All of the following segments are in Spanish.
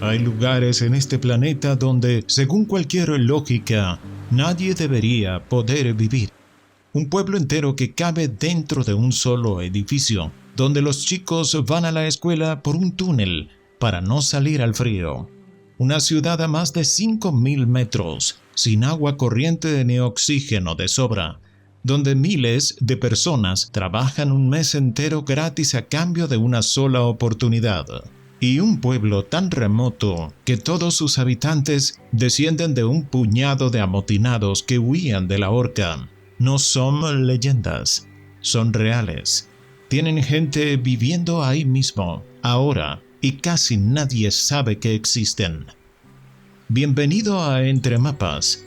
Hay lugares en este planeta donde, según cualquier lógica, nadie debería poder vivir. Un pueblo entero que cabe dentro de un solo edificio, donde los chicos van a la escuela por un túnel para no salir al frío. Una ciudad a más de 5.000 metros, sin agua corriente ni oxígeno de sobra, donde miles de personas trabajan un mes entero gratis a cambio de una sola oportunidad. Y un pueblo tan remoto que todos sus habitantes descienden de un puñado de amotinados que huían de la horca. No son leyendas, son reales. Tienen gente viviendo ahí mismo, ahora, y casi nadie sabe que existen. Bienvenido a Entre Mapas.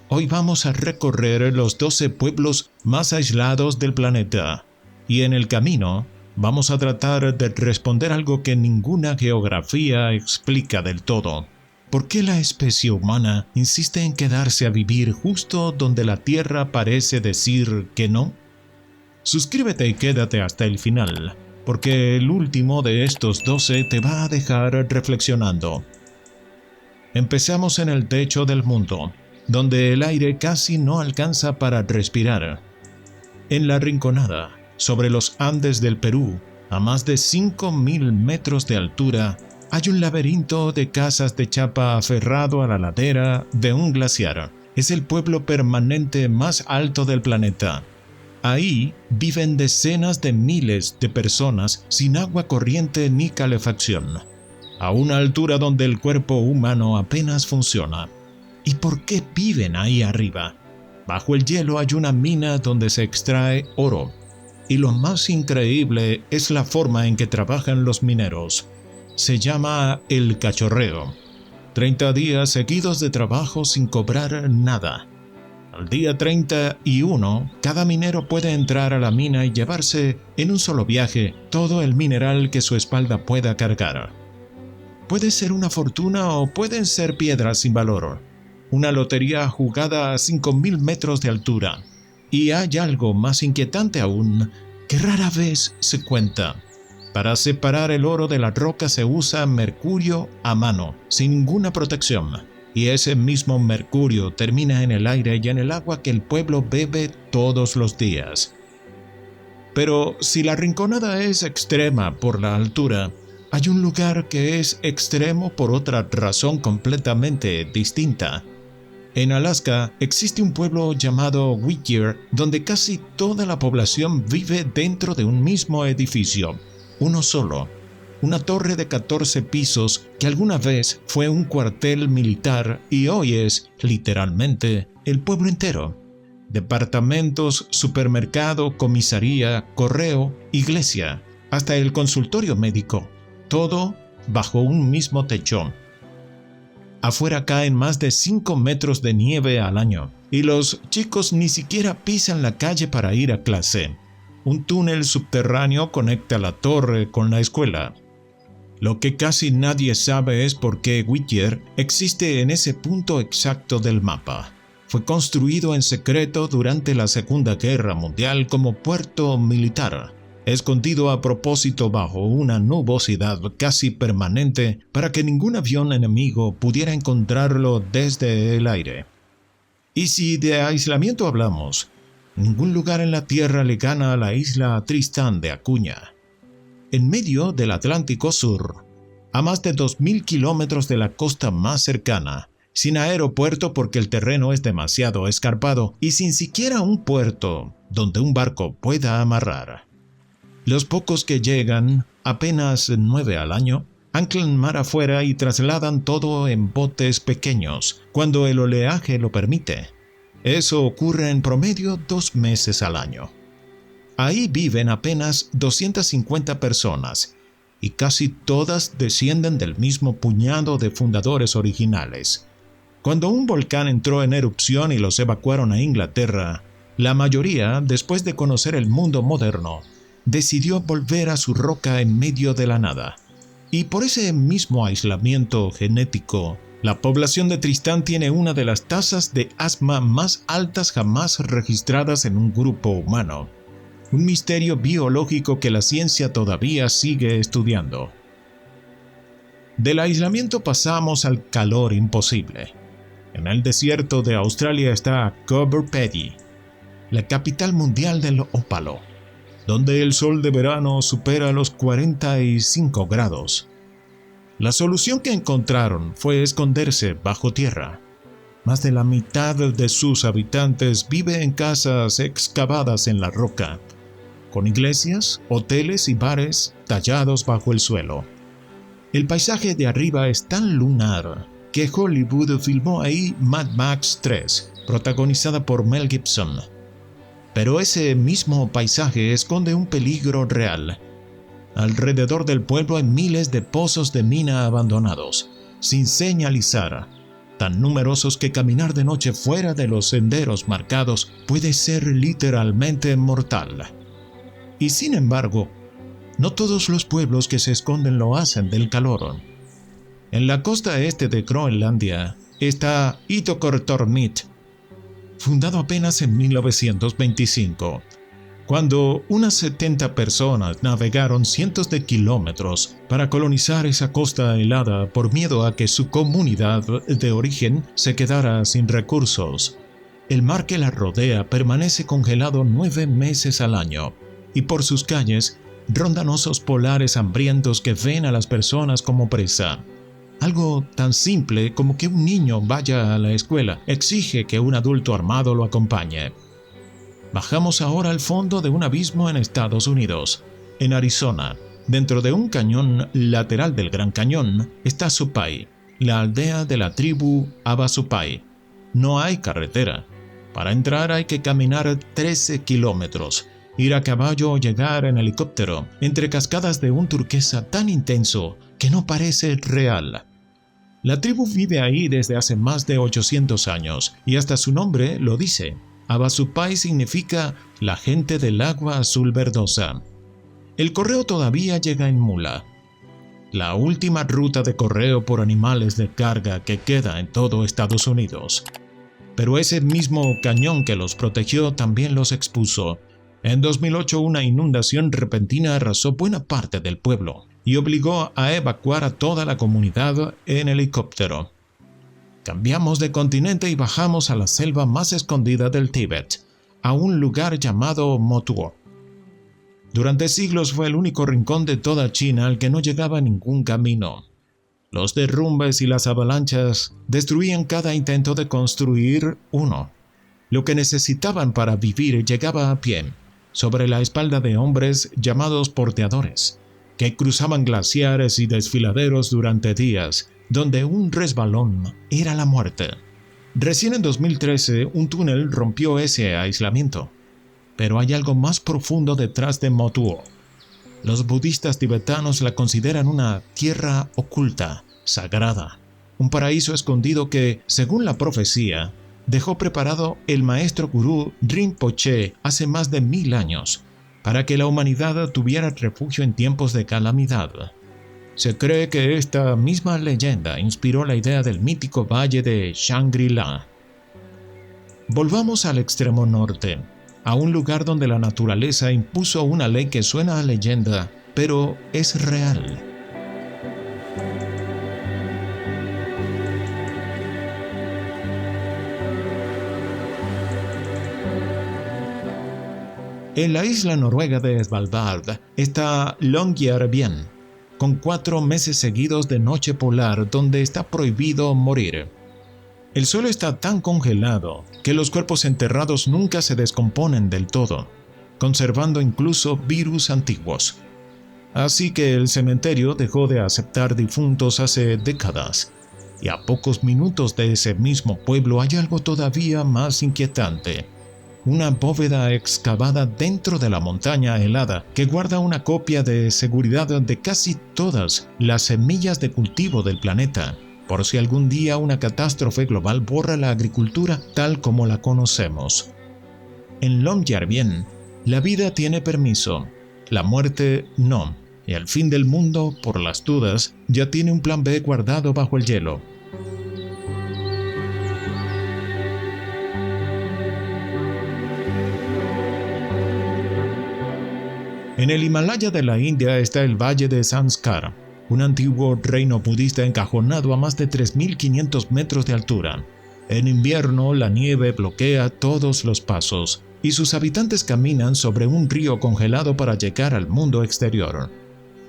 Hoy vamos a recorrer los 12 pueblos más aislados del planeta. Y en el camino, vamos a tratar de responder algo que ninguna geografía explica del todo. ¿Por qué la especie humana insiste en quedarse a vivir justo donde la Tierra parece decir que no? Suscríbete y quédate hasta el final, porque el último de estos 12 te va a dejar reflexionando. Empezamos en el techo del mundo, donde el aire casi no alcanza para respirar. En la Rinconada, sobre los Andes del Perú, a más de 5.000 metros de altura, hay un laberinto de casas de chapa aferrado a la ladera de un glaciar. Es el pueblo permanente más alto del planeta. Ahí viven decenas de miles de personas sin agua corriente ni calefacción, a una altura donde el cuerpo humano apenas funciona. ¿Y por qué viven ahí arriba? Bajo el hielo hay una mina donde se extrae oro. Y lo más increíble es la forma en que trabajan los mineros. Se llama el cachorreo. 30 días seguidos de trabajo sin cobrar nada. Al día 31, cada minero puede entrar a la mina y llevarse en un solo viaje todo el mineral que su espalda pueda cargar. Puede ser una fortuna o pueden ser piedras sin valor. Una lotería jugada a 5.000 metros de altura. Y hay algo más inquietante aún, que rara vez se cuenta. Para separar el oro de la roca se usa mercurio a mano, sin ninguna protección. Y ese mismo mercurio termina en el aire y en el agua que el pueblo bebe todos los días. Pero si la Rinconada es extrema por la altura, hay un lugar que es extremo por otra razón completamente distinta. En Alaska existe un pueblo llamado Whittier, donde casi toda la población vive dentro de un mismo edificio, uno solo, una torre de 14 pisos que alguna vez fue un cuartel militar y hoy es, literalmente, el pueblo entero. Departamentos, supermercado, comisaría, correo, iglesia, hasta el consultorio médico, todo bajo un mismo techo. Afuera caen más de 5 metros de nieve al año, y los chicos ni siquiera pisan la calle para ir a clase. Un túnel subterráneo conecta la torre con la escuela. Lo que casi nadie sabe es por qué Whittier existe en ese punto exacto del mapa. Fue construido en secreto durante la Segunda Guerra Mundial como puerto militar, escondido a propósito bajo una nubosidad casi permanente para que ningún avión enemigo pudiera encontrarlo desde el aire. Y si de aislamiento hablamos, ningún lugar en la Tierra le gana a la isla Tristán de Acuña. En medio del Atlántico Sur, a más de 2.000 kilómetros de la costa más cercana, sin aeropuerto porque el terreno es demasiado escarpado y sin siquiera un puerto donde un barco pueda amarrar. Los pocos que llegan, apenas 9 al año, anclan mar afuera y trasladan todo en botes pequeños, cuando el oleaje lo permite. Eso ocurre en promedio 2 meses al año. Ahí viven apenas 250 personas, y casi todas descienden del mismo puñado de fundadores originales. Cuando un volcán entró en erupción y los evacuaron a Inglaterra, la mayoría, después de conocer el mundo moderno, decidió volver a su roca en medio de la nada. Y por ese mismo aislamiento genético, la población de Tristán tiene una de las tasas de asma más altas jamás registradas en un grupo humano. Un misterio biológico que la ciencia todavía sigue estudiando. Del aislamiento pasamos al calor imposible. En el desierto de Australia está Coober Pedy, la capital mundial del ópalo, donde el sol de verano supera los 45 grados. La solución que encontraron fue esconderse bajo tierra. Más de la mitad de sus habitantes vive en casas excavadas en la roca, con iglesias, hoteles y bares tallados bajo el suelo. El paisaje de arriba es tan lunar que Hollywood filmó ahí Mad Max 3, protagonizada por Mel Gibson. Pero ese mismo paisaje esconde un peligro real. Alrededor del pueblo hay miles de pozos de mina abandonados, sin señalizar, tan numerosos que caminar de noche fuera de los senderos marcados puede ser literalmente mortal. Y sin embargo, no todos los pueblos que se esconden lo hacen del calor. En la costa este de Groenlandia está Ittoqqortoormiit, fundado apenas en 1925, cuando unas 70 personas navegaron cientos de kilómetros para colonizar esa costa helada por miedo a que su comunidad de origen se quedara sin recursos. El mar que la rodea permanece congelado 9 meses al año, y por sus calles rondan osos polares hambrientos que ven a las personas como presa. Algo tan simple como que un niño vaya a la escuela exige que un adulto armado lo acompañe. Bajamos ahora al fondo de un abismo en Estados Unidos. En Arizona, dentro de un cañón lateral del Gran Cañón, está Supai, la aldea de la tribu Havasupai. No hay carretera. Para entrar hay que caminar 13 kilómetros, ir a caballo o llegar en helicóptero, entre cascadas de un turquesa tan intenso que no parece real. La tribu vive ahí desde hace más de 800 años, y hasta su nombre lo dice. Havasupai significa la gente del agua azul verdosa. El correo todavía llega en mula, la última ruta de correo por animales de carga que queda en todo Estados Unidos. Pero ese mismo cañón que los protegió también los expuso. En 2008 una inundación repentina arrasó buena parte del pueblo y obligó a evacuar a toda la comunidad en helicóptero. Cambiamos de continente y bajamos a la selva más escondida del Tíbet, a un lugar llamado Motuo. Durante siglos fue el único rincón de toda China al que no llegaba ningún camino. Los derrumbes y las avalanchas destruían cada intento de construir uno. Lo que necesitaban para vivir llegaba a pie, sobre la espalda de hombres llamados porteadores, que cruzaban glaciares y desfiladeros durante días, donde un resbalón era la muerte. Recién en 2013 un túnel rompió ese aislamiento. Pero hay algo más profundo detrás de Motuo. Los budistas tibetanos la consideran una tierra oculta, sagrada, un paraíso escondido que, según la profecía, dejó preparado el maestro gurú Rinpoche hace más de 1000 años, para que la humanidad tuviera refugio en tiempos de calamidad. Se cree que esta misma leyenda inspiró la idea del mítico valle de Shangri-La. Volvamos al extremo norte, a un lugar donde la naturaleza impuso una ley que suena a leyenda, pero es real. En la isla noruega de Svalbard está Longyearbyen, con 4 meses seguidos de noche polar donde está prohibido morir. El suelo está tan congelado que los cuerpos enterrados nunca se descomponen del todo, conservando incluso virus antiguos. Así que el cementerio dejó de aceptar difuntos hace décadas, y a pocos minutos de ese mismo pueblo hay algo todavía más inquietante. Una bóveda excavada dentro de la montaña helada que guarda una copia de seguridad de casi todas las semillas de cultivo del planeta, por si algún día una catástrofe global borra la agricultura tal como la conocemos. En Longyearbyen, la vida tiene permiso, la muerte no, y el fin del mundo, por las dudas, ya tiene un plan B guardado bajo el hielo. En el Himalaya de la India está el valle de Sanskar, un antiguo reino budista encajonado a más de 3.500 metros de altura. En invierno, la nieve bloquea todos los pasos y sus habitantes caminan sobre un río congelado para llegar al mundo exterior.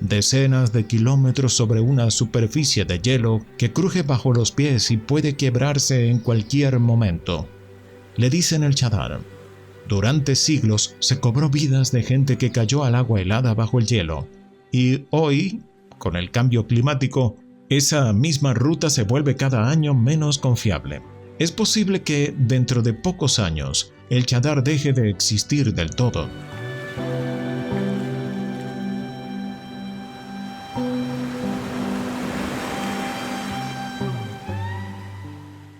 Decenas de kilómetros sobre una superficie de hielo que cruje bajo los pies y puede quebrarse en cualquier momento. Le dicen el Chadar. Durante siglos se cobró vidas de gente que cayó al agua helada bajo el hielo. Y hoy, con el cambio climático, esa misma ruta se vuelve cada año menos confiable. Es posible que, dentro de pocos años, el Chadar deje de existir del todo.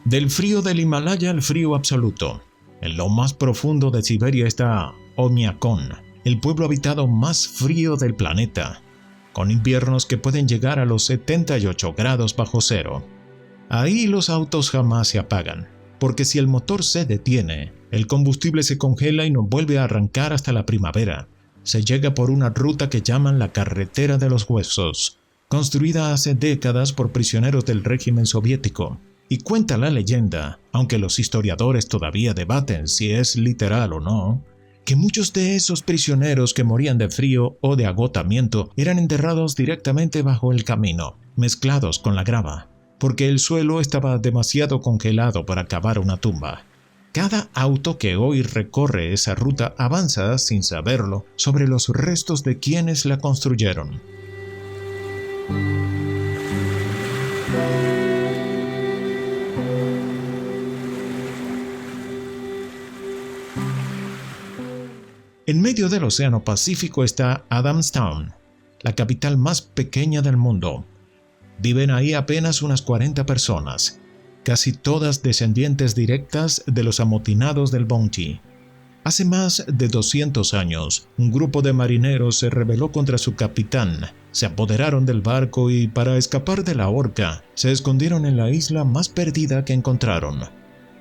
Del frío del Himalaya al frío absoluto. En lo más profundo de Siberia está Oymyakon, el pueblo habitado más frío del planeta, con inviernos que pueden llegar a los 78 grados bajo cero. Ahí los autos jamás se apagan, porque si el motor se detiene, el combustible se congela y no vuelve a arrancar hasta la primavera. Se llega por una ruta que llaman la Carretera de los Huesos, construida hace décadas por prisioneros del régimen soviético. Y cuenta la leyenda, aunque los historiadores todavía debaten si es literal o no, que muchos de esos prisioneros que morían de frío o de agotamiento eran enterrados directamente bajo el camino, mezclados con la grava, porque el suelo estaba demasiado congelado para cavar una tumba. Cada auto que hoy recorre esa ruta avanza, sin saberlo, sobre los restos de quienes la construyeron. En medio del Océano Pacífico está Adamstown, la capital más pequeña del mundo. Viven ahí apenas unas 40 personas, casi todas descendientes directas de los amotinados del Bounty. Hace más de 200 años, un grupo de marineros se rebeló contra su capitán, se apoderaron del barco y, para escapar de la horca, se escondieron en la isla más perdida que encontraron.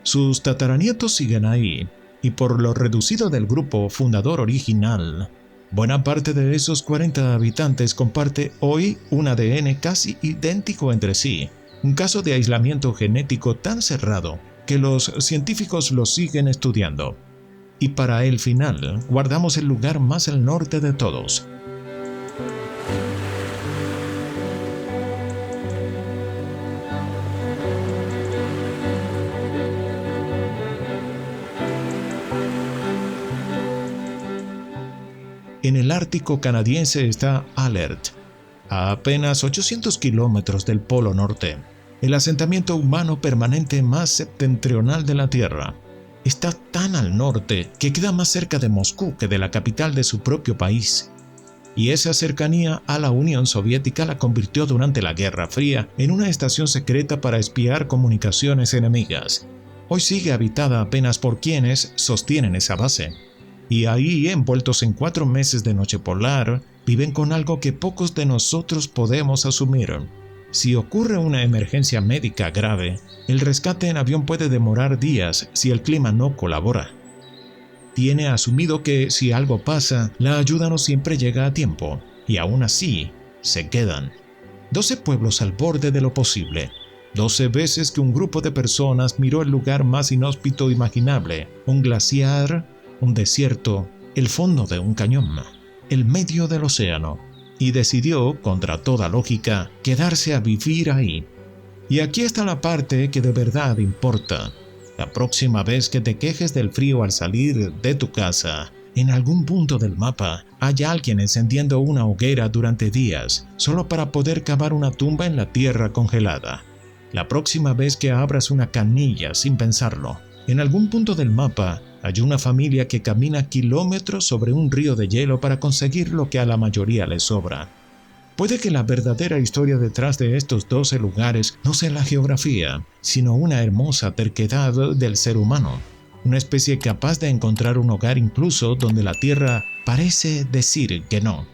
Sus tataranietos siguen ahí, y por lo reducido del grupo fundador original, buena parte de esos 40 habitantes comparte hoy un ADN casi idéntico entre sí, un caso de aislamiento genético tan cerrado que los científicos lo siguen estudiando. Y para el final, guardamos el lugar más al norte de todos. En el Ártico canadiense está Alert, a apenas 800 kilómetros del Polo Norte, el asentamiento humano permanente más septentrional de la Tierra. Está tan al norte que queda más cerca de Moscú que de la capital de su propio país. Y esa cercanía a la Unión Soviética la convirtió durante la Guerra Fría en una estación secreta para espiar comunicaciones enemigas. Hoy sigue habitada apenas por quienes sostienen esa base. Y ahí, envueltos en 4 meses de noche polar, viven con algo que pocos de nosotros podemos asumir. Si ocurre una emergencia médica grave, el rescate en avión puede demorar días si el clima no colabora. Tiene asumido que si algo pasa, la ayuda no siempre llega a tiempo, y aún así, se quedan. 12 pueblos al borde de lo posible. 12 veces que un grupo de personas miró el lugar más inhóspito imaginable, un glaciar, un desierto, el fondo de un cañón, el medio del océano, y decidió, contra toda lógica, quedarse a vivir ahí. Y aquí está la parte que de verdad importa. La próxima vez que te quejes del frío al salir de tu casa, en algún punto del mapa hay alguien encendiendo una hoguera durante días, solo para poder cavar una tumba en la tierra congelada. La próxima vez que abras una canilla sin pensarlo, en algún punto del mapa hay una familia que camina kilómetros sobre un río de hielo para conseguir lo que a la mayoría les sobra. Puede que la verdadera historia detrás de estos 12 lugares no sea la geografía, sino una hermosa terquedad del ser humano, una especie capaz de encontrar un hogar incluso donde la tierra parece decir que no.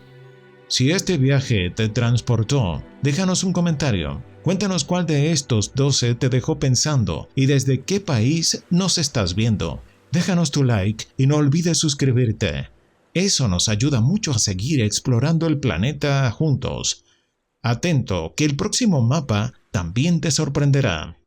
Si este viaje te transportó, déjanos un comentario. Cuéntanos cuál de estos 12 te dejó pensando y desde qué país nos estás viendo. Déjanos tu like y no olvides suscribirte. Eso nos ayuda mucho a seguir explorando el planeta juntos. Atento, que el próximo mapa también te sorprenderá.